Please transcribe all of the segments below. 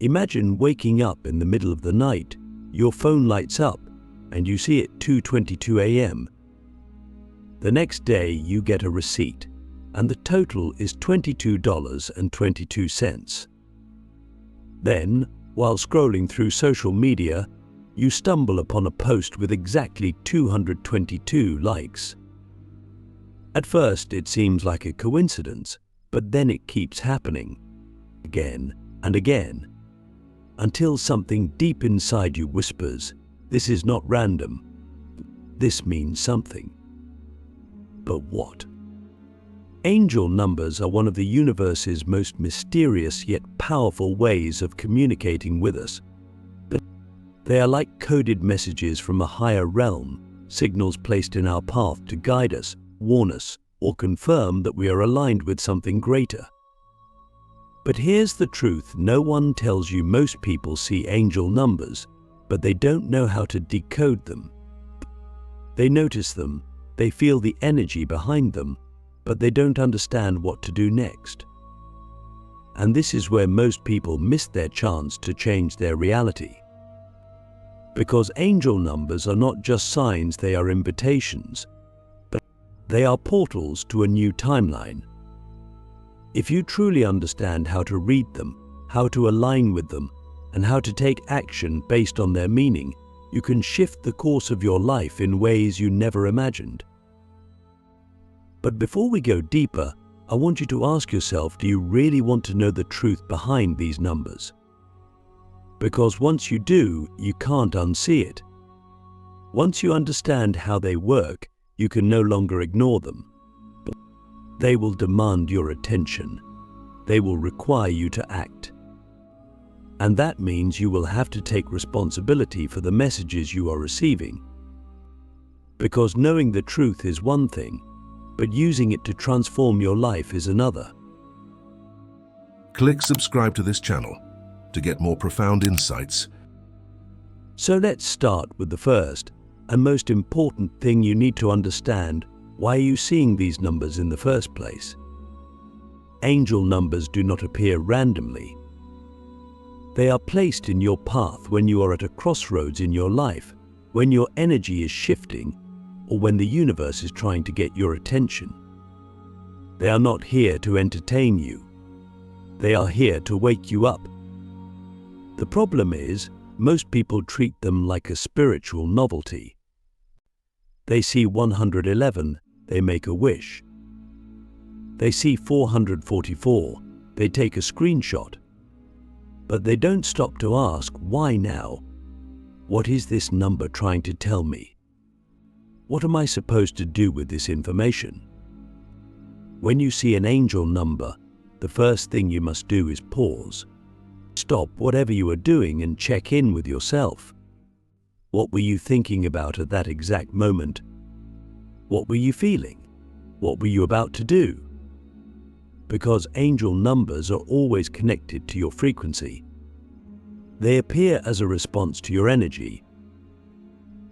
Imagine waking up in the middle of the night, your phone lights up, and you see it 2:22 a.m. The next day you get a receipt, and the total is $22.22. Then, while scrolling through social media, you stumble upon a post with exactly 222 likes. At first it seems like a coincidence, but then it keeps happening, again and again, until something deep inside you whispers, "This is not random. This means something." But what? Angel numbers are one of the universe's most mysterious yet powerful ways of communicating with us. They are like coded messages from a higher realm, signals placed in our path to guide us, warn us, or confirm that we are aligned with something greater. But here's the truth: no one tells you most people see angel numbers, but they don't know how to decode them. They notice them, they feel the energy behind them, but they don't understand what to do next. And this is where most people miss their chance to change their reality. Because angel numbers are not just signs, they are invitations, but they are portals to a new timeline. If you truly understand how to read them, how to align with them, and how to take action based on their meaning, you can shift the course of your life in ways you never imagined. But before we go deeper, I want you to ask yourself, do you really want to know the truth behind these numbers? Because once you do, you can't unsee it. Once you understand how they work, you can no longer ignore them. They will demand your attention. They will require you to act. And that means you will have to take responsibility for the messages you are receiving. Because knowing the truth is one thing, but using it to transform your life is another. Click subscribe to this channel to get more profound insights. So let's start with the first and most important thing you need to understand. Why are you seeing these numbers in the first place? Angel numbers do not appear randomly. They are placed in your path when you are at a crossroads in your life, when your energy is shifting, or when the universe is trying to get your attention. They are not here to entertain you. They are here to wake you up. The problem is, most people treat them like a spiritual novelty. They see 111, they make a wish. They see 444, they take a screenshot. But they don't stop to ask, why now? What is this number trying to tell me? What am I supposed to do with this information? When you see an angel number, the first thing you must do is pause. Stop whatever you are doing and check in with yourself. What were you thinking about at that exact moment? What were you feeling? What were you about to do? Because angel numbers are always connected to your frequency. They appear as a response to your energy.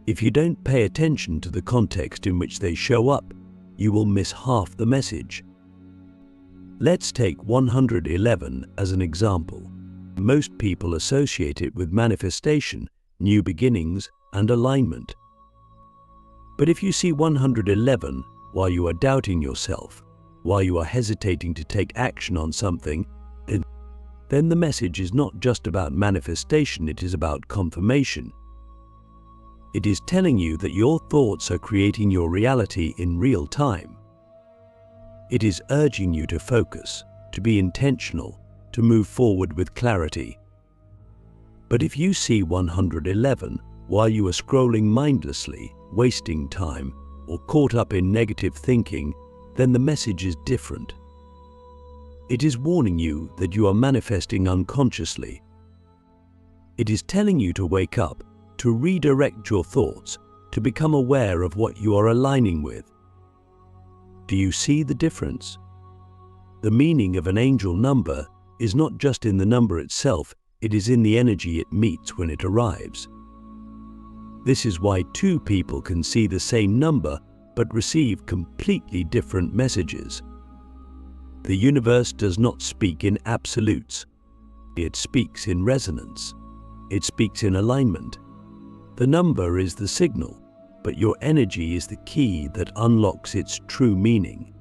If you don't pay attention to the context in which they show up, you will miss half the message. Let's take 111 as an example. Most people associate it with manifestation, new beginnings, and alignment. But if you see 111 while you are doubting yourself, while you are hesitating to take action on something, then the message is not just about manifestation, it is about confirmation. It is telling you that your thoughts are creating your reality in real time. It is urging you to focus, to be intentional, to move forward with clarity. But if you see 111 while you are scrolling mindlessly, wasting time, or caught up in negative thinking, then the message is different. It is warning you that you are manifesting unconsciously. It is telling you to wake up, to redirect your thoughts, to become aware of what you are aligning with. Do you see the difference? The meaning of an angel number is not just in the number itself, it is in the energy it meets when it arrives. This is why two people can see the same number but receive completely different messages. The universe does not speak in absolutes. It speaks in resonance. It speaks in alignment. The number is the signal, but your energy is the key that unlocks its true meaning.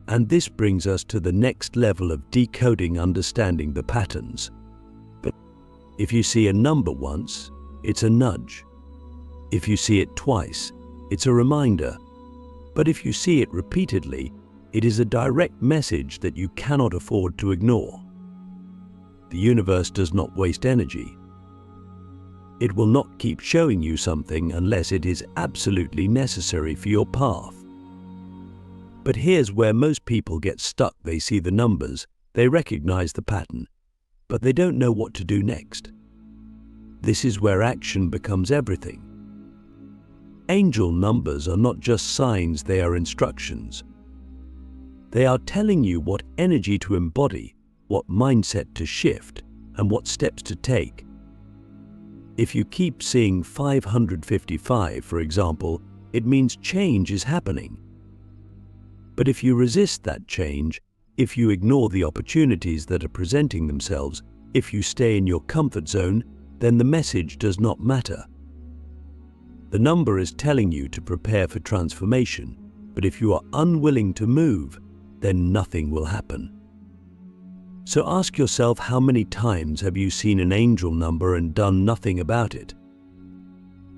And this brings us to the next level of decoding, understanding the patterns. But if you see a number once, it's a nudge. If you see it twice, it's a reminder. But if you see it repeatedly, it is a direct message that you cannot afford to ignore. The universe does not waste energy. It will not keep showing you something unless it is absolutely necessary for your path. But here's where most people get stuck. They see the numbers, they recognize the pattern, but they don't know what to do next. This is where action becomes everything. Angel numbers are not just signs, they are instructions. They are telling you what energy to embody, what mindset to shift, and what steps to take. If you keep seeing 555, for example, it means change is happening. But if you resist that change, if you ignore the opportunities that are presenting themselves, if you stay in your comfort zone, then the message does not matter. The number is telling you to prepare for transformation, but if you are unwilling to move, then nothing will happen. So ask yourself, how many times have you seen an angel number and done nothing about it?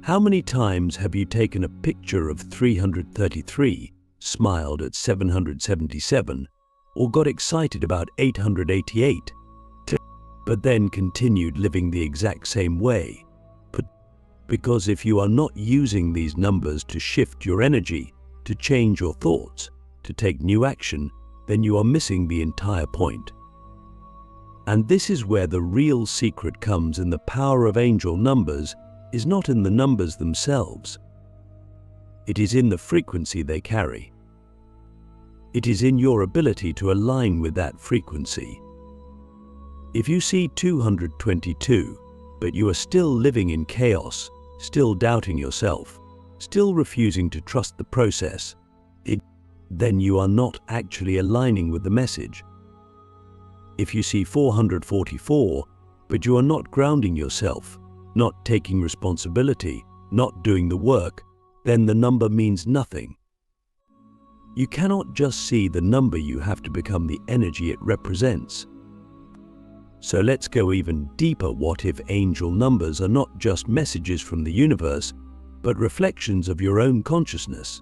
How many times have you taken a picture of 333, smiled at 777, or got excited about 888, but then continued living the exact same way? Because if you are not using these numbers to shift your energy, to change your thoughts, to take new action, then you are missing the entire point. And this is where the real secret comes in. The power of angel numbers is not in the numbers themselves. It is in the frequency they carry. It is in your ability to align with that frequency. If you see 222, but you are still living in chaos, still doubting yourself, still refusing to trust the process, then you are not actually aligning with the message. If you see 444, but you are not grounding yourself, not taking responsibility, not doing the work, then the number means nothing. You cannot just see the number, you have to become the energy it represents. So let's go even deeper. What if angel numbers are not just messages from the universe, but reflections of your own consciousness?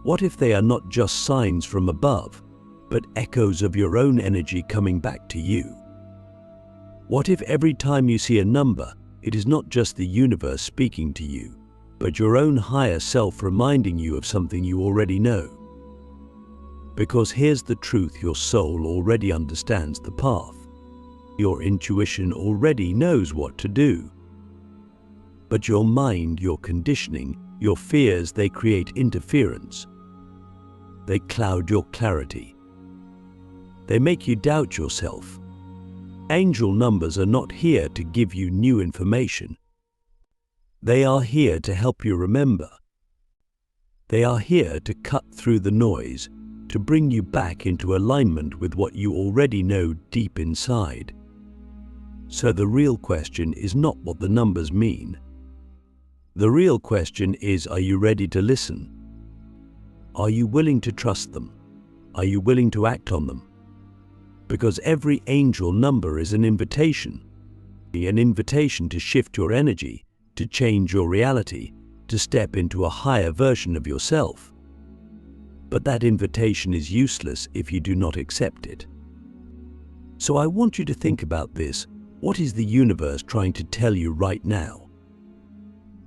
What if they are not just signs from above, but echoes of your own energy coming back to you? What if every time you see a number, it is not just the universe speaking to you, but your own higher self reminding you of something you already know? Because here's the truth, your soul already understands the path. Your intuition already knows what to do. But your mind, your conditioning, your fears, they create interference. They cloud your clarity. They make you doubt yourself. Angel numbers are not here to give you new information. They are here to help you remember. They are here to cut through the noise, to bring you back into alignment with what you already know deep inside. So the real question is not what the numbers mean. The real question is, are you ready to listen? Are you willing to trust them? Are you willing to act on them? Because every angel number is an invitation to shift your energy, to change your reality, to step into a higher version of yourself. But that invitation is useless if you do not accept it. So I want you to think about this. What is the universe trying to tell you right now?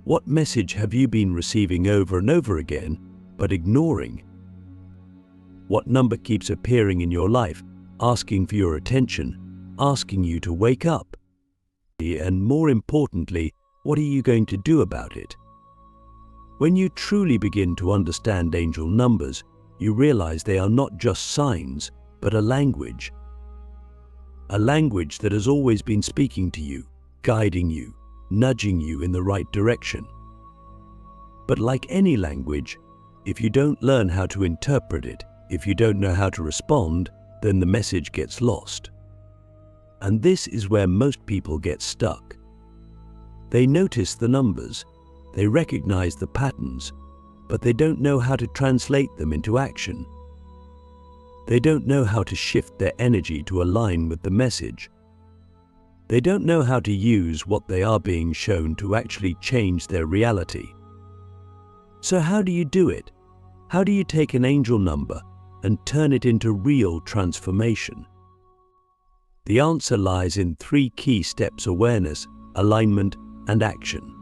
What message have you been receiving over and over again, but ignoring? What number keeps appearing in your life, asking for your attention, asking you to wake up? And more importantly, what are you going to do about it? When you truly begin to understand angel numbers, you realize they are not just signs, but a language. A language that has always been speaking to you, guiding you, nudging you in the right direction. But like any language, if you don't learn how to interpret it, if you don't know how to respond, then the message gets lost. And this is where most people get stuck. They notice the numbers, they recognize the patterns, but they don't know how to translate them into action. They don't know how to shift their energy to align with the message. They don't know how to use what they are being shown to actually change their reality. So how do you do it? How do you take an angel number and turn it into real transformation? The answer lies in 3 key steps: awareness, alignment, and action.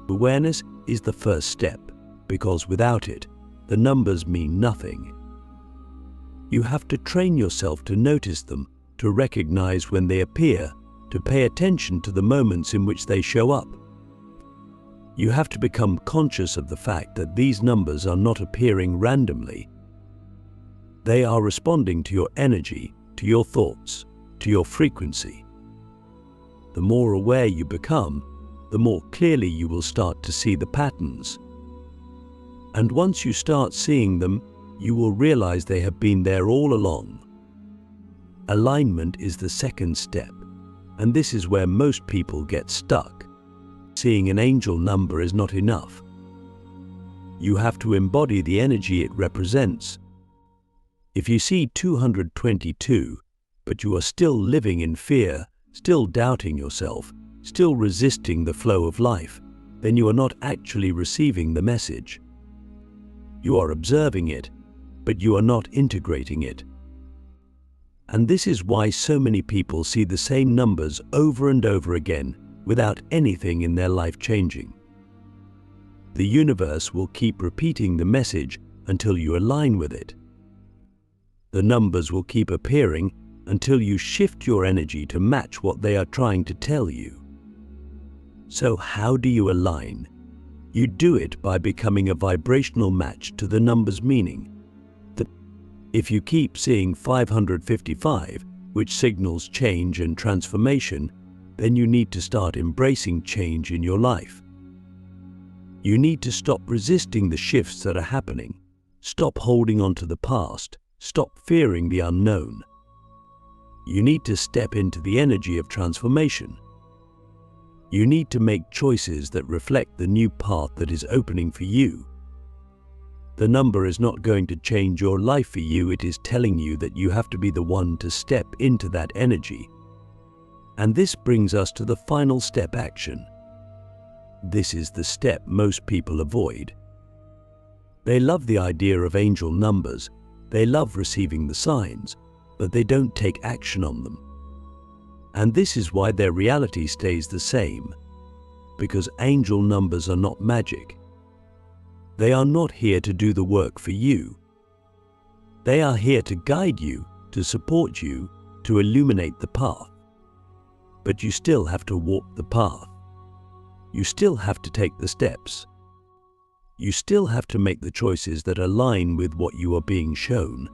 Awareness is the first step, because without it, the numbers mean nothing. You have to train yourself to notice them, to recognize when they appear, to pay attention to the moments in which they show up. You have to become conscious of the fact that these numbers are not appearing randomly. They are responding to your energy, to your thoughts, to your frequency. The more aware you become, the more clearly you will start to see the patterns. And once you start seeing them, you will realize they have been there all along. Alignment is the second step, and this is where most people get stuck. Seeing an angel number is not enough. You have to embody the energy it represents. If you see 222, but you are still living in fear, still doubting yourself, still resisting the flow of life, then you are not actually receiving the message. You are observing it, but you are not integrating it. And this is why so many people see the same numbers over and over again without anything in their life changing. The universe will keep repeating the message until you align with it. The numbers will keep appearing until you shift your energy to match what they are trying to tell you. So how do you align? You do it by becoming a vibrational match to the number's meaning. If you keep seeing 555, which signals change and transformation, then you need to start embracing change in your life. You need to stop resisting the shifts that are happening. Stop holding on to the past. Stop fearing the unknown. You need to step into the energy of transformation. You need to make choices that reflect the new path that is opening for you. The number is not going to change your life for you. It is telling you that you have to be the one to step into that energy. And this brings us to the final step: action. This is the step most people avoid. They love the idea of angel numbers. They love receiving the signs, but they don't take action on them. And this is why their reality stays the same, because angel numbers are not magic. They are not here to do the work for you. They are here to guide you, to support you, to illuminate the path. But you still have to walk the path. You still have to take the steps. You still have to make the choices that align with what you are being shown.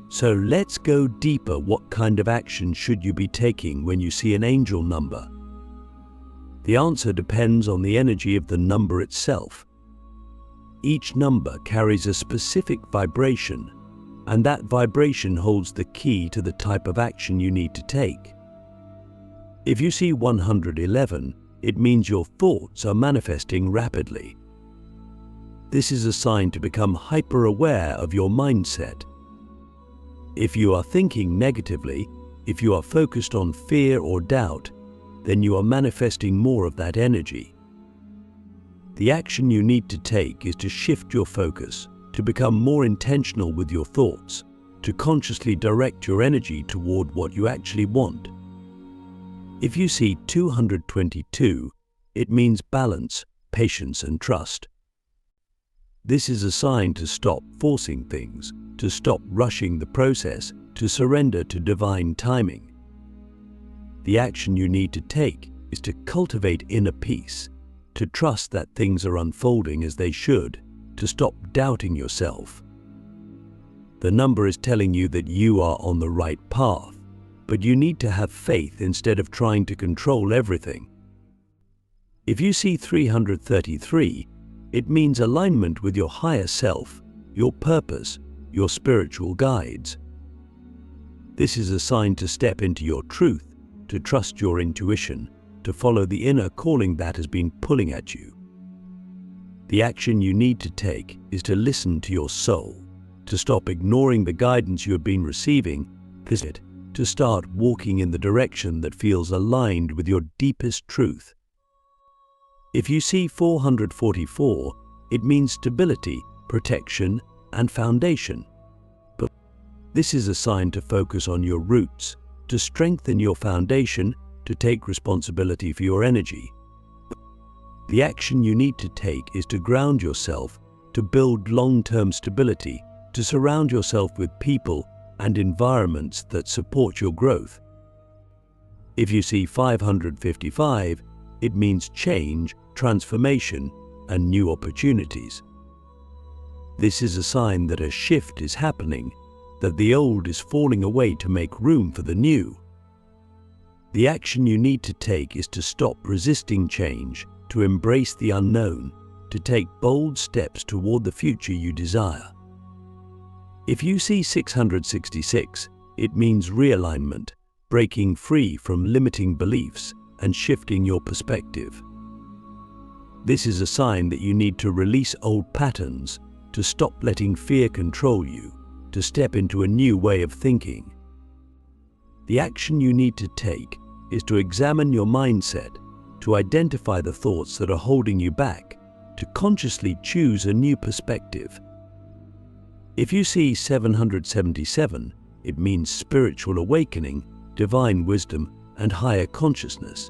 So let's go deeper. What kind of action should you be taking when you see an angel number? The answer depends on the energy of the number itself. Each number carries a specific vibration, and that vibration holds the key to the type of action you need to take. If you see 111, it means your thoughts are manifesting rapidly. This is a sign to become hyper-aware of your mindset. If you are thinking negatively, if you are focused on fear or doubt, then you are manifesting more of that energy. The action you need to take is to shift your focus, to become more intentional with your thoughts, to consciously direct your energy toward what you actually want. If you see 222, it means balance, patience, and trust. This is a sign to stop forcing things, to stop rushing the process, to surrender to divine timing. The action you need to take is to cultivate inner peace, to trust that things are unfolding as they should, to stop doubting yourself. The number is telling you that you are on the right path, but you need to have faith instead of trying to control everything. If you see 333, it means alignment with your higher self, your purpose, your spiritual guides. This is a sign to step into your truth, to trust your intuition, to follow the inner calling that has been pulling at you. The action you need to take is to listen to your soul, to stop ignoring the guidance you have been receiving, to start walking in the direction that feels aligned with your deepest truth. If you see 444, it means stability, protection, and foundation. But this is a sign to focus on your roots, to strengthen your foundation, to take responsibility for your energy. The action you need to take is to ground yourself, to build long-term stability, to surround yourself with people and environments that support your growth. If you see 555, it means change, transformation, and new opportunities. This is a sign that a shift is happening, that the old is falling away to make room for the new. The action you need to take is to stop resisting change, to embrace the unknown, to take bold steps toward the future you desire. If you see 666, it means realignment, breaking free from limiting beliefs and shifting your perspective. This is a sign that you need to release old patterns, to stop letting fear control you, to step into a new way of thinking. The action you need to take is to examine your mindset, to identify the thoughts that are holding you back, to consciously choose a new perspective. If you see 777, it means spiritual awakening, divine wisdom, and higher consciousness.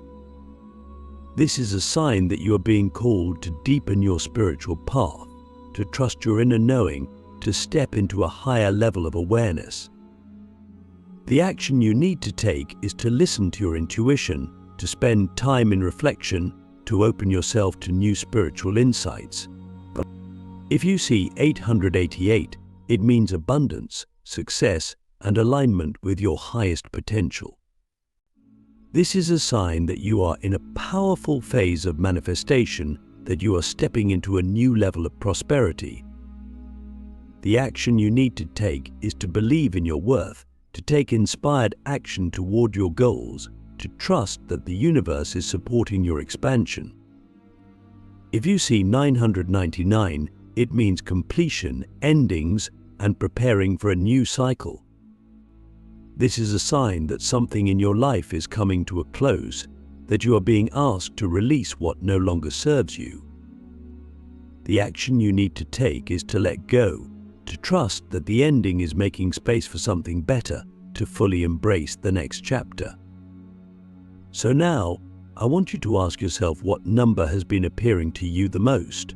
This is a sign that you are being called to deepen your spiritual path, to trust your inner knowing, to step into a higher level of awareness. The action you need to take is to listen to your intuition, to spend time in reflection, to open yourself to new spiritual insights. If you see 888, it means abundance, success, and alignment with your highest potential. This is a sign that you are in a powerful phase of manifestation, that you are stepping into a new level of prosperity. The action you need to take is to believe in your worth, to take inspired action toward your goals, to trust that the universe is supporting your expansion. If you see 999, it means completion, endings, and preparing for a new cycle. This is a sign that something in your life is coming to a close, that you are being asked to release what no longer serves you. The action you need to take is to let go, to trust that the ending is making space for something better, to fully embrace the next chapter. So now, I want you to ask yourself what number has been appearing to you the most.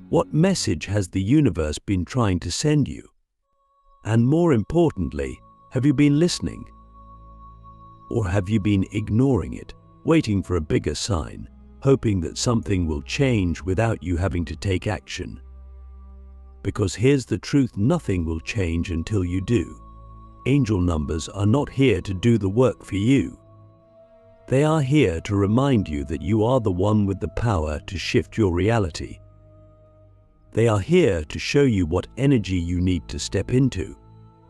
What message has the universe been trying to send you? And more importantly, have you been listening? Or have you been ignoring it, waiting for a bigger sign, hoping that something will change without you having to take action? Because here's the truth, nothing will change until you do. Angel numbers are not here to do the work for you. They are here to remind you that you are the one with the power to shift your reality. They are here to show you what energy you need to step into,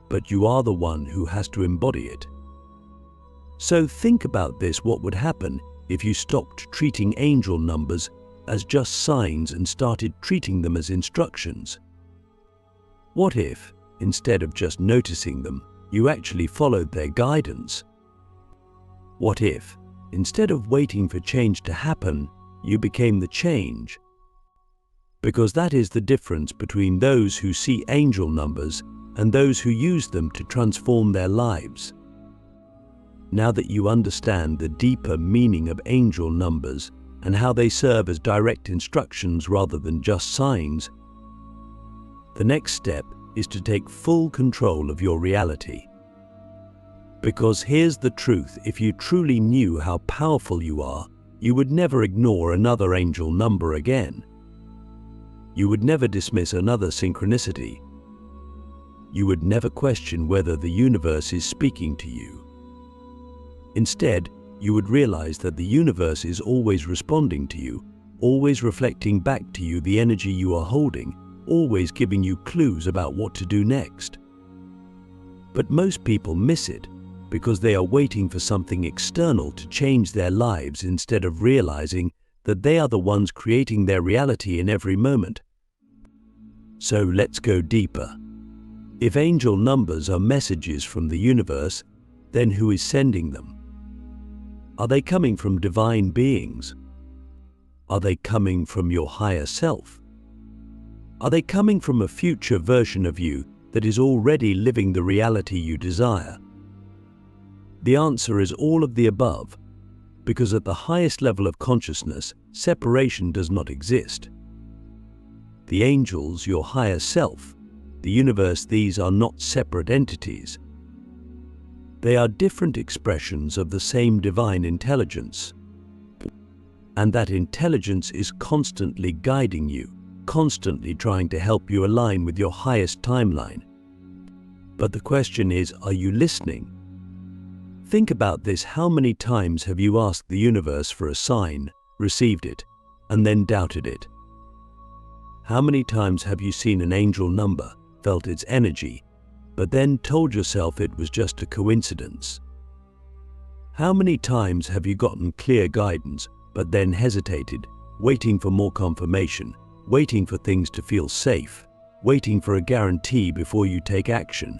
but you are the one who has to embody it. So think about this: what would happen if you stopped treating angel numbers as just signs and started treating them as instructions? What if, instead of just noticing them, you actually followed their guidance? What if, instead of waiting for change to happen, you became the change? Because that is the difference between those who see angel numbers and those who use them to transform their lives. Now that you understand the deeper meaning of angel numbers and how they serve as direct instructions rather than just signs, the next step is to take full control of your reality. Because here's the truth: if you truly knew how powerful you are, you would never ignore another angel number again. You would never dismiss another synchronicity. You would never question whether the universe is speaking to you. Instead, you would realize that the universe is always responding to you, always reflecting back to you the energy you are holding, always giving you clues about what to do next. But most people miss it because they are waiting for something external to change their lives instead of realizing that they are the ones creating their reality in every moment. So let's go deeper. If angel numbers are messages from the universe, then who is sending them? Are they coming from divine beings? Are they coming from your higher self? Are they coming from a future version of you that is already living the reality you desire? The answer is all of the above, because at the highest level of consciousness, separation does not exist. The angels, your higher self, the universe, these are not separate entities. They are different expressions of the same divine intelligence. And that intelligence is constantly guiding you, constantly trying to help you align with your highest timeline. But the question is, are you listening? Think about this. How many times have you asked the universe for a sign, received it, and then doubted it? How many times have you seen an angel number, felt its energy, but then told yourself it was just a coincidence? How many times have you gotten clear guidance, but then hesitated, waiting for more confirmation, waiting for things to feel safe, waiting for a guarantee before you take action?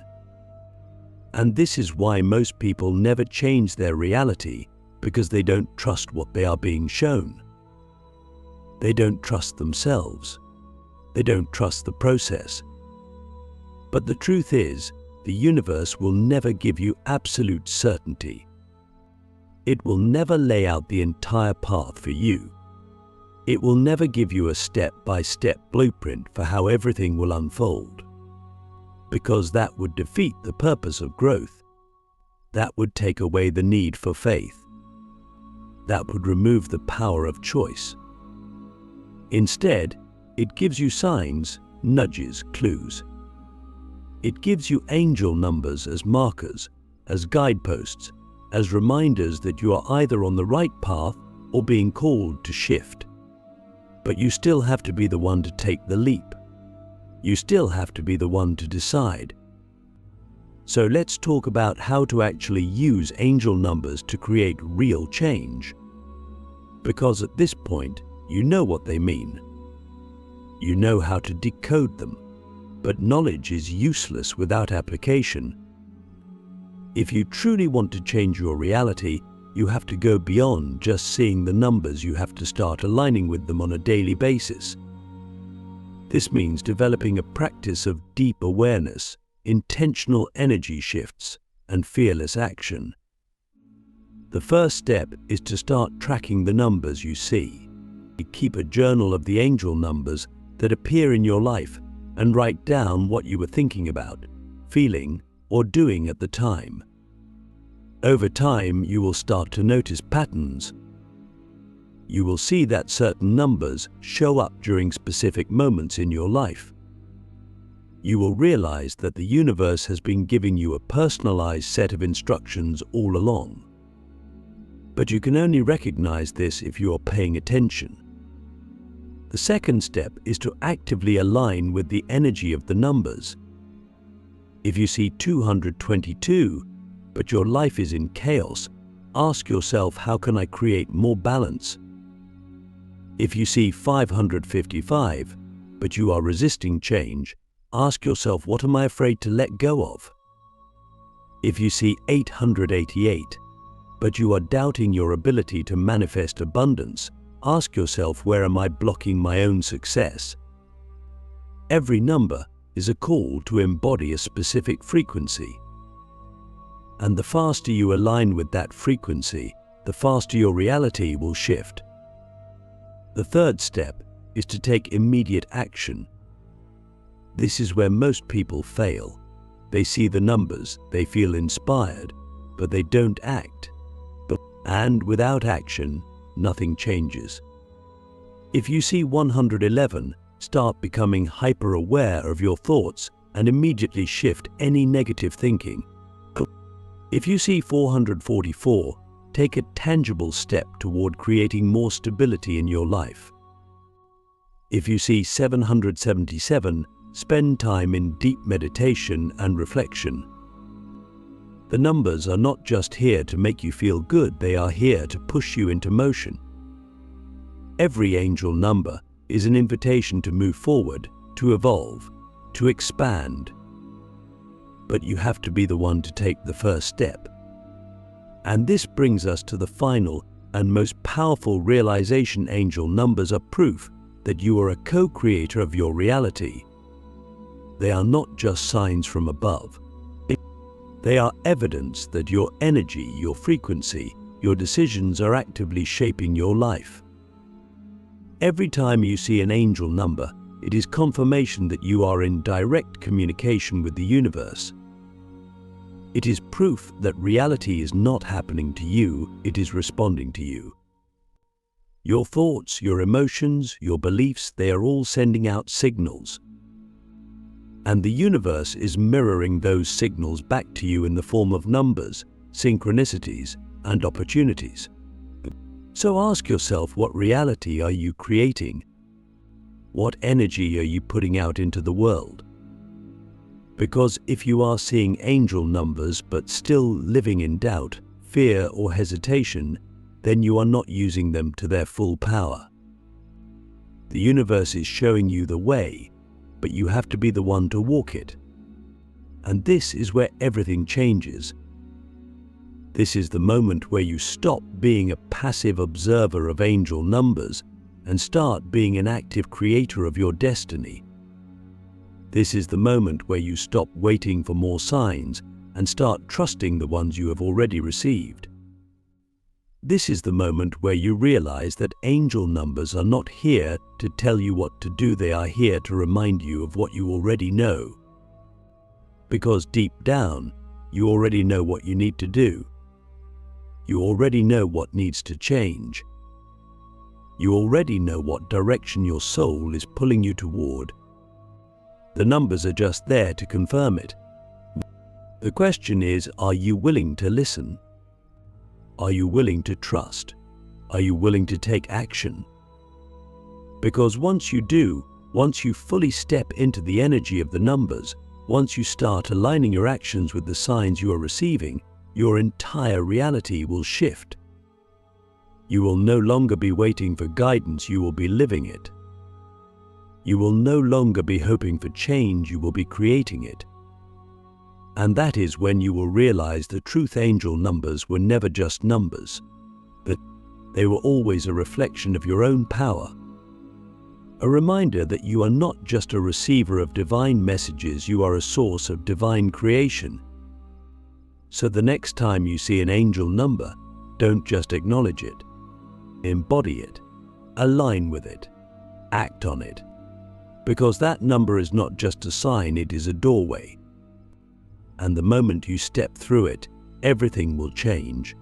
And this is why most people never change their reality, because they don't trust what they are being shown. They don't trust themselves. They don't trust the process. But the truth is, the universe will never give you absolute certainty. It will never lay out the entire path for you. It will never give you a step-by-step blueprint for how everything will unfold, because that would defeat the purpose of growth. That would take away the need for faith. That would remove the power of choice. Instead, it gives you signs, nudges, clues. It gives you angel numbers as markers, as guideposts, as reminders that you are either on the right path or being called to shift. But you still have to be the one to take the leap. You still have to be the one to decide. So let's talk about how to actually use angel numbers to create real change. Because at this point, you know what they mean. You know how to decode them, but knowledge is useless without application. If you truly want to change your reality, you have to go beyond just seeing the numbers. You have to start aligning with them on a daily basis. This means developing a practice of deep awareness, intentional energy shifts, and fearless action. The first step is to start tracking the numbers you see. Keep a journal of the angel numbers that appear in your life and write down what you were thinking about, feeling, or doing at the time. Over time, you will start to notice patterns. You will see that certain numbers show up during specific moments in your life. You will realize that the universe has been giving you a personalized set of instructions all along. But you can only recognize this if you are paying attention. The second step is to actively align with the energy of the numbers. If you see 222, but your life is in chaos, ask yourself, how can I create more balance? If you see 555, but you are resisting change, ask yourself, what am I afraid to let go of? If you see 888, but you are doubting your ability to manifest abundance, ask yourself, where am I blocking my own success? Every number is a call to embody a specific frequency. And the faster you align with that frequency, the faster your reality will shift. The third step is to take immediate action. This is where most people fail. They see the numbers, they feel inspired, but they don't act. And without action, nothing changes. If you see 111, start becoming hyper-aware of your thoughts and immediately shift any negative thinking. If you see 444, take a tangible step toward creating more stability in your life. If you see 777, spend time in deep meditation and reflection. The numbers are not just here to make you feel good, they are here to push you into motion. Every angel number is an invitation to move forward, to evolve, to expand. But you have to be the one to take the first step. And this brings us to the final and most powerful realization. Angel numbers are proof that you are a co-creator of your reality. They are not just signs from above. They are evidence that your energy, your frequency, your decisions are actively shaping your life. Every time you see an angel number, it is confirmation that you are in direct communication with the universe. It is proof that reality is not happening to you, it is responding to you. Your thoughts, your emotions, your beliefs, they are all sending out signals. And the universe is mirroring those signals back to you in the form of numbers, synchronicities, and opportunities. So ask yourself, what reality are you creating? What energy are you putting out into the world? Because if you are seeing angel numbers but still living in doubt, fear, or hesitation, then you are not using them to their full power. The universe is showing you the way, but you have to be the one to walk it. And this is where everything changes. This is the moment where you stop being a passive observer of angel numbers and start being an active creator of your destiny. This is the moment where you stop waiting for more signs and start trusting the ones you have already received. This is the moment where you realize that angel numbers are not here to tell you what to do, they are here to remind you of what you already know. Because deep down, you already know what you need to do. You already know what needs to change. You already know what direction your soul is pulling you toward. The numbers are just there to confirm it. The question is, are you willing to listen? Are you willing to trust? Are you willing to take action? Because once you do, once you fully step into the energy of the numbers, once you start aligning your actions with the signs you are receiving, your entire reality will shift. You will no longer be waiting for guidance, you will be living it. You will no longer be hoping for change, you will be creating it. And that is when you will realize the truth. Angel numbers were never just numbers, but they were always a reflection of your own power. A reminder that you are not just a receiver of divine messages, you are a source of divine creation. So the next time you see an angel number, don't just acknowledge it. Embody it, align with it, act on it. Because that number is not just a sign, it is a doorway. And the moment you step through it, everything will change.